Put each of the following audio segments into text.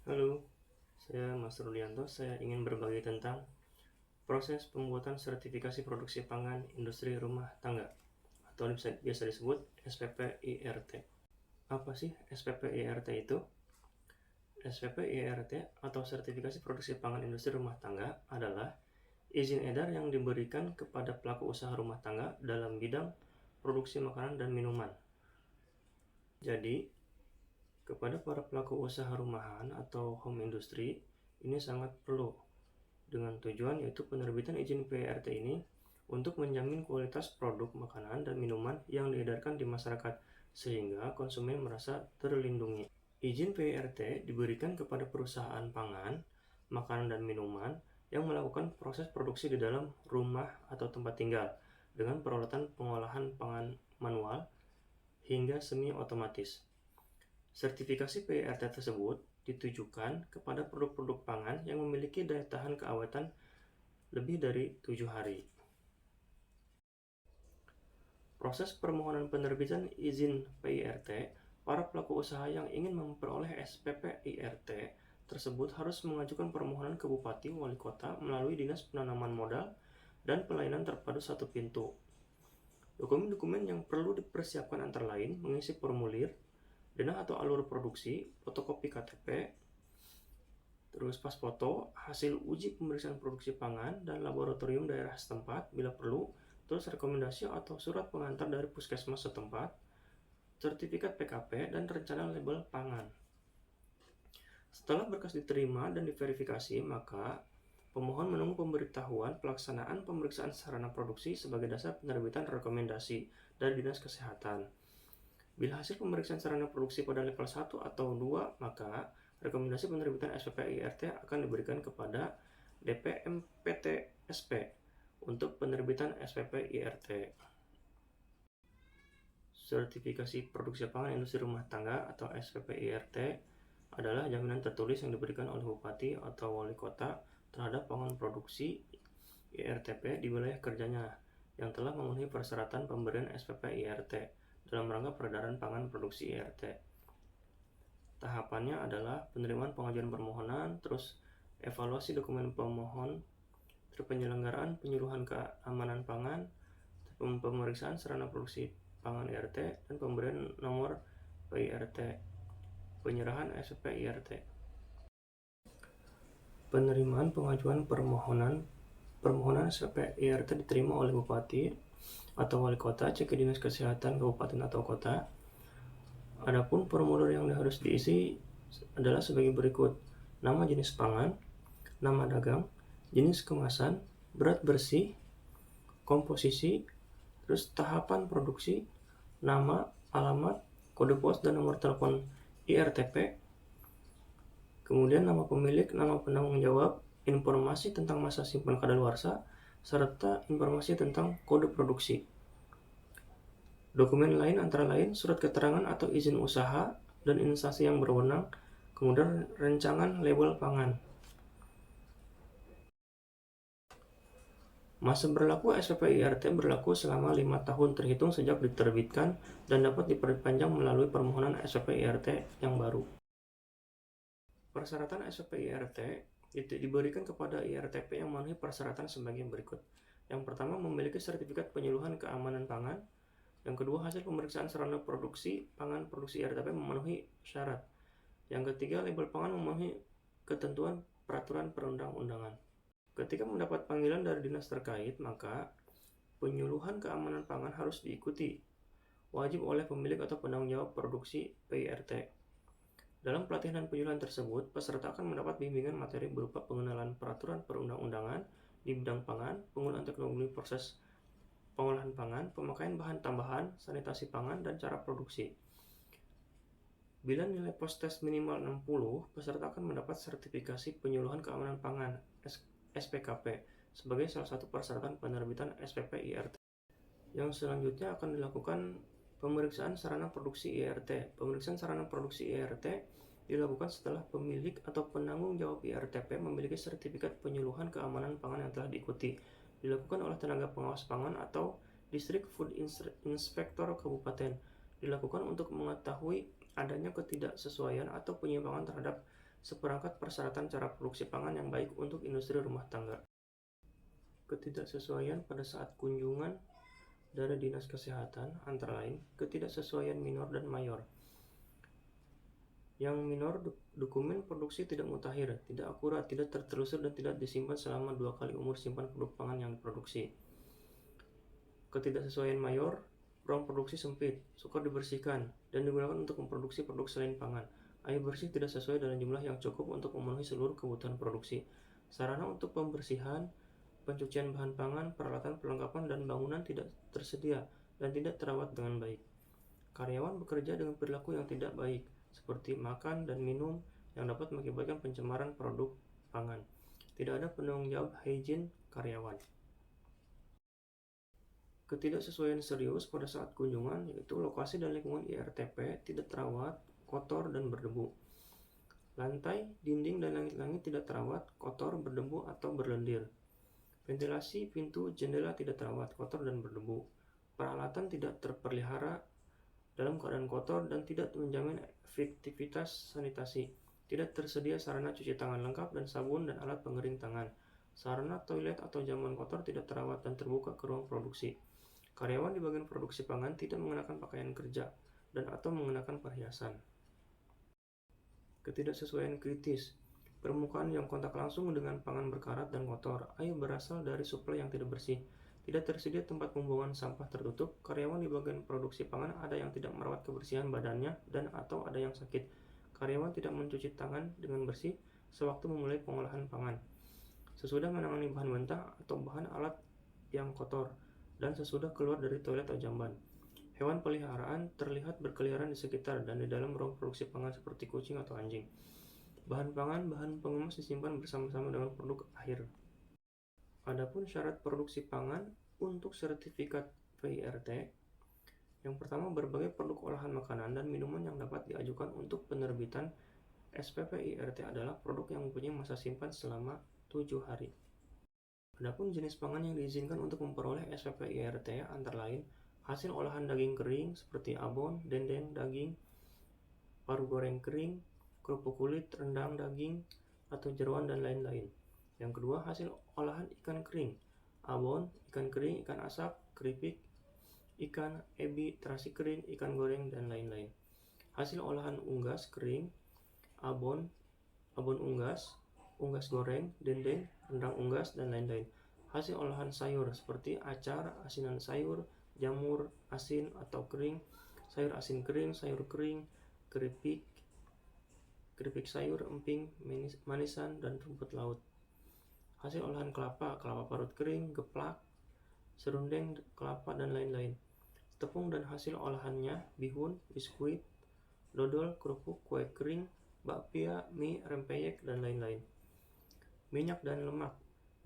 Halo, saya Mas Rudianto. Saya ingin berbagi tentang proses pembuatan sertifikasi produksi pangan industri rumah tangga atau biasa disebut SPP-IRT. Apa sih SPP-IRT itu? SPP-IRT atau sertifikasi produksi pangan industri rumah tangga adalah izin edar yang diberikan kepada pelaku usaha rumah tangga dalam bidang produksi makanan dan minuman. Jadi, kepada para pelaku usaha rumahan atau home industry, ini sangat perlu dengan tujuan yaitu penerbitan izin PIRT ini untuk menjamin kualitas produk makanan dan minuman yang diedarkan di masyarakat sehingga konsumen merasa terlindungi. Izin PIRT diberikan kepada perusahaan pangan, makanan dan minuman yang melakukan proses produksi di dalam rumah atau tempat tinggal dengan peralatan pengolahan pangan manual hingga semi otomatis. Sertifikasi PIRT tersebut ditujukan kepada produk-produk pangan yang memiliki daya tahan keaweten lebih dari 7 hari. Proses permohonan penerbitan izin PIRT, para pelaku usaha yang ingin memperoleh SPP-IRT tersebut harus mengajukan permohonan ke Bupati Wali Kota melalui Dinas Penanaman Modal dan Pelayanan Terpadu Satu Pintu. Dokumen-dokumen yang perlu dipersiapkan antara lain mengisi formulir, denah atau alur produksi, fotokopi KTP, terus pas foto, hasil uji pemeriksaan produksi pangan dan laboratorium daerah setempat bila perlu, terus rekomendasi atau surat pengantar dari puskesmas setempat, sertifikat PKP, dan rencana label pangan. Setelah berkas diterima dan diverifikasi, maka pemohon menunggu pemberitahuan pelaksanaan pemeriksaan sarana produksi sebagai dasar penerbitan rekomendasi dari Dinas Kesehatan. Bila hasil pemeriksaan sarana produksi pada level 1 atau 2, maka rekomendasi penerbitan SPP-IRT akan diberikan kepada DPMPTSP untuk penerbitan SPP-IRT. Sertifikasi produksi pangan industri rumah tangga atau SPP-IRT adalah jaminan tertulis yang diberikan oleh Bupati atau Wali Kota terhadap pangan produksi IRTP di wilayah kerjanya yang telah memenuhi persyaratan pemberian SPP-IRT dalam rangka peredaran pangan produksi IRT. Tahapannya adalah penerimaan pengajuan permohonan, terus evaluasi dokumen pemohon, terus penyelenggaraan penyuluhan keamanan pangan, pemeriksaan sarana produksi pangan IRT, dan pemberian nomor PIRT, penyerahan SPP IRT. Penerimaan pengajuan permohonan SPP IRT diterima oleh Bupati atau Wali Kota cek ke Dinas Kesehatan Kabupaten atau Kota. Adapun formulir yang harus diisi adalah sebagai berikut: nama jenis pangan, nama dagang, jenis kemasan, berat bersih, komposisi, terus tahapan produksi, nama, alamat, kode pos, dan nomor telepon IRTP. Kemudian nama pemilik, nama penanggung jawab, informasi tentang masa simpan kadaluarsa, serta informasi tentang kode produksi. Dokumen lain antara lain surat keterangan atau izin usaha dan instansi yang berwenang, kemudian rancangan label pangan. Masa berlaku SPP-IRT berlaku selama 5 tahun terhitung sejak diterbitkan dan dapat diperpanjang melalui permohonan SPP-IRT yang baru. Persyaratan SPP-IRT diberikan kepada IRTP yang memenuhi persyaratan sebagai berikut. Yang pertama, memiliki sertifikat penyuluhan keamanan pangan. Yang kedua, hasil pemeriksaan sarana produksi pangan produksi IRTP memenuhi syarat. Yang ketiga, label pangan memenuhi ketentuan peraturan perundang-undangan. Ketika mendapat panggilan dari dinas terkait, maka penyuluhan keamanan pangan harus diikuti wajib oleh pemilik atau penanggung jawab produksi PIRT. Dalam pelatihan dan penyuluhan tersebut, peserta akan mendapat bimbingan materi berupa pengenalan peraturan perundang-undangan di bidang pangan, penggunaan teknologi proses pengolahan pangan, pemakaian bahan tambahan, sanitasi pangan, dan cara produksi. Bila nilai post-test minimal 60, peserta akan mendapat sertifikasi penyuluhan keamanan pangan SPKP sebagai salah satu persyaratan penerbitan SPP-IRT. Yang selanjutnya akan dilakukan pemeriksaan sarana produksi IRT. Pemeriksaan sarana produksi IRT dilakukan setelah pemilik atau penanggung jawab IRTP memiliki sertifikat penyuluhan keamanan pangan yang telah diikuti. Dilakukan oleh tenaga pengawas pangan atau Distrik Food Inspector Kabupaten. Dilakukan untuk mengetahui adanya ketidaksesuaian atau penyimpangan terhadap seperangkat persyaratan cara produksi pangan yang baik untuk industri rumah tangga. Ketidaksesuaian pada saat kunjungan dari Dinas Kesehatan antara lain ketidaksesuaian minor dan mayor. Yang minor, dokumen produksi tidak mutakhir, tidak akurat, tidak tertelusur, dan tidak disimpan selama 2 kali umur simpan produk pangan yang diproduksi. Ketidaksesuaian mayor, ruang produksi sempit, sukar dibersihkan, dan digunakan untuk memproduksi produk selain pangan. Air bersih tidak sesuai dengan jumlah yang cukup untuk memenuhi seluruh kebutuhan produksi. Sarana untuk pembersihan, pencucian bahan pangan, peralatan perlengkapan, dan bangunan tidak tersedia dan tidak terawat dengan baik. Karyawan bekerja dengan perilaku yang tidak baik, seperti makan dan minum yang dapat mengakibatkan pencemaran produk pangan. Tidak ada penanggung jawab higien karyawan. Ketidaksesuaian serius pada saat kunjungan yaitu lokasi dan lingkungan IRTP tidak terawat, kotor, dan berdebu. Lantai, dinding, dan langit-langit tidak terawat, kotor, berdebu, atau berlendir. Ventilasi, pintu, jendela tidak terawat, kotor, dan berdebu. Peralatan tidak terpelihara dalam keadaan kotor dan tidak menjamin efektivitas sanitasi. Tidak tersedia sarana cuci tangan lengkap dan sabun dan alat pengering tangan. Sarana toilet atau jamban kotor tidak terawat dan terbuka ke ruang produksi. Karyawan di bagian produksi pangan tidak mengenakan pakaian kerja dan atau mengenakan perhiasan. Ketidaksesuaian kritis. Permukaan yang kontak langsung dengan pangan berkarat dan kotor. Air berasal dari suplai yang tidak bersih. Tidak tersedia tempat pembuangan sampah tertutup. Karyawan di bagian produksi pangan ada yang tidak merawat kebersihan badannya dan atau ada yang sakit. Karyawan tidak mencuci tangan dengan bersih sewaktu memulai pengolahan pangan. Sesudah menangani bahan mentah atau bahan alat yang kotor dan sesudah keluar dari toilet atau jamban. Hewan peliharaan terlihat berkeliaran di sekitar dan di dalam ruang produksi pangan seperti kucing atau anjing. Bahan pangan, bahan pengemas disimpan bersama-sama dengan produk akhir. Adapun syarat produksi pangan untuk sertifikat PIRT, yang pertama berbagai produk olahan makanan dan minuman yang dapat diajukan untuk penerbitan SPPIRT adalah produk yang mempunyai masa simpan selama 7 hari. Adapun jenis pangan yang diizinkan untuk memperoleh SPPIRT antara lain hasil olahan daging kering seperti abon, dendeng, daging, paru goreng kering, kerupuk kulit, rendang daging, atau jeroan dan lain-lain. Yang kedua, hasil olahan ikan kering, abon, ikan kering, ikan asap, keripik, ikan, ebi, terasi kering, ikan goreng, dan lain-lain. Hasil olahan unggas kering, abon, abon unggas, unggas goreng, dendeng, rendang unggas, dan lain-lain. Hasil olahan sayur seperti acar, asinan sayur, jamur, asin atau kering, sayur asin kering, sayur kering, keripik sayur, emping, manisan, dan rumput laut. Hasil olahan kelapa, kelapa parut kering, geplak, serundeng, kelapa, dan lain-lain. Tepung dan hasil olahannya, bihun, biskuit, dodol, kerupuk, kue kering, bakpia, mie, rempeyek, dan lain-lain. Minyak dan lemak,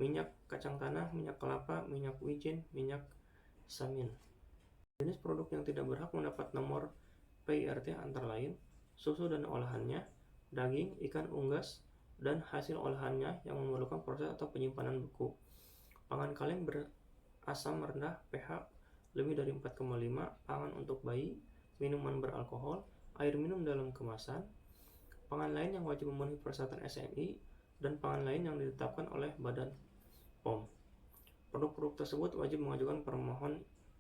minyak kacang tanah, minyak kelapa, minyak wijen, minyak samin. Jenis produk yang tidak berhak mendapat nomor PIRT antara lain susu dan olahannya, daging, ikan unggas, dan hasil olahannya yang memerlukan proses atau penyimpanan beku. Pangan kaleng berasam rendah pH lebih dari 4,5, pangan untuk bayi, minuman beralkohol, air minum dalam kemasan, pangan lain yang wajib memenuhi persyaratan SMI, dan pangan lain yang ditetapkan oleh Badan POM. Produk-produk tersebut wajib mengajukan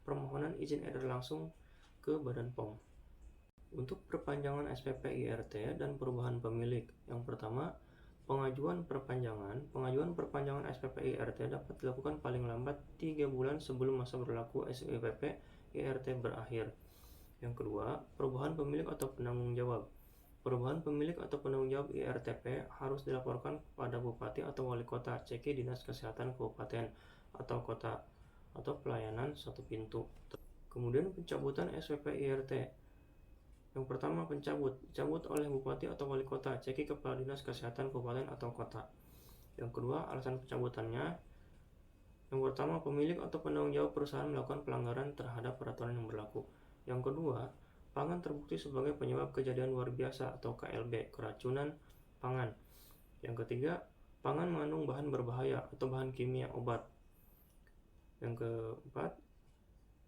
permohonan izin edar langsung ke Badan POM. Untuk perpanjangan SPPIRT dan perubahan pemilik, yang pertama, pengajuan perpanjangan SPPIRT dapat dilakukan paling lambat 3 bulan sebelum masa berlaku SPPIRT berakhir. Yang kedua, perubahan pemilik atau penanggung jawab. Perubahan pemilik atau penanggung jawab IRTP harus dilaporkan kepada Bupati atau Wali Kota, CK Dinas Kesehatan Kabupaten atau Kota, atau pelayanan satu pintu. Kemudian pencabutan SPPIRT. Yang pertama, dicabut oleh Bupati atau Wali Kota, CK Kepala Dinas Kesehatan Kabupaten atau Kota. Yang kedua, alasan pencabutannya. Yang pertama, pemilik atau penanggung jawab perusahaan melakukan pelanggaran terhadap peraturan yang berlaku. Yang kedua, pangan terbukti sebagai penyebab kejadian luar biasa atau KLB, keracunan pangan. Yang ketiga, pangan mengandung bahan berbahaya atau bahan kimia obat. Yang keempat,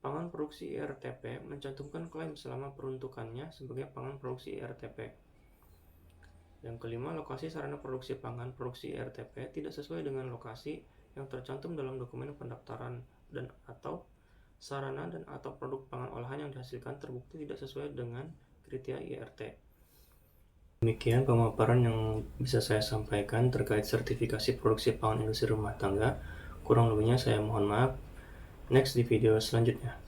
pangan produksi IRTP mencantumkan klaim selama peruntukannya sebagai pangan produksi IRTP. Yang kelima, lokasi sarana produksi pangan produksi IRTP tidak sesuai dengan lokasi yang tercantum dalam dokumen pendaftaran dan atau sarana dan atau produk pangan olahan yang dihasilkan terbukti tidak sesuai dengan kriteria IRT. Demikian pemaparan yang bisa saya sampaikan terkait sertifikasi produksi pangan industri rumah tangga. Kurang lebihnya saya mohon maaf. Next di video selanjutnya.